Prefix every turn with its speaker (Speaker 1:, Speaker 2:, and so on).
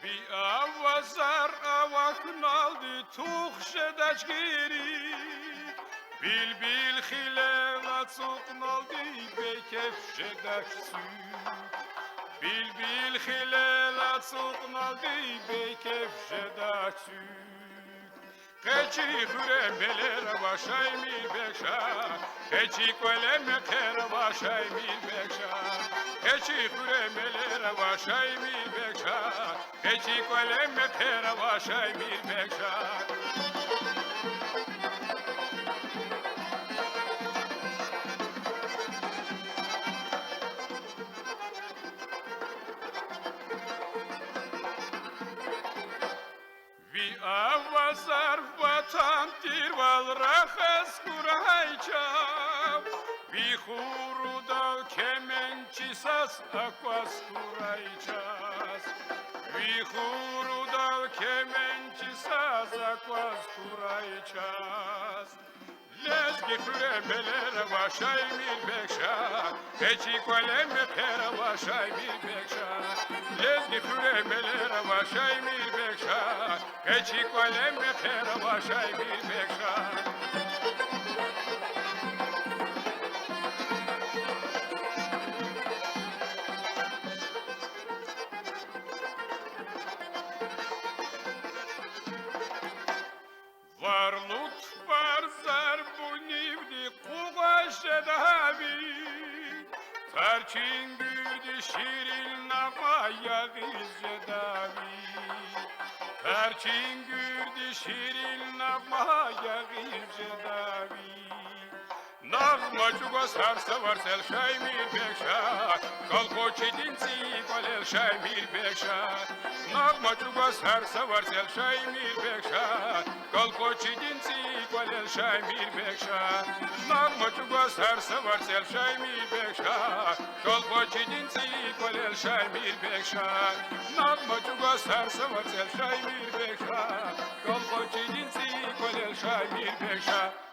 Speaker 1: Bir avazar avakın aldı tuhşedaç geri. Bilbil hilela tsukn aldı bekefşedaç sü. Bilbil hilela tsukn aldı bekefşedaç sü. Keçi hürembeler başay mi bekşa. Keçi koleme kere başay mi bekşa. Keçi hürembeler başay mi bekşa. Keçi koleme kere başay mi bekşa. Bir avazar vatan tirval rakas kurayçam. Bir hurudal kemençi sas akvas kurayças. Bir hurudal kemençi sas akvas kurayças. Lezgi hürembelere başay bir bekşa. Keçi koleme pere başay bir bekşa. Lezgi hürembelere başay bir bekşa. Keçi koleme pere başay bir bekşa. Varlut var zar bu nivdi kugaşe davi. Tarçın gürdi şirin namaya gizce davi. Tarçın gürdi şirin namaya gizce davi. Nağmacıga sarsa var sel şaymir bekşa. Kalko çedinsi kolel şaymir bekşa. Nağmacıga sarsa var sel şaymir bekşa. Kalko çedinsi kolel şaymir bekşa. Nağmacıga sarsa var sel şaymir bekşa. Kalko çedinsi kolel şaymir bekşa. Nağmacıga sarsa var sel şaymir bekşa. Kalko çedinsi kolel şaymir bekşa.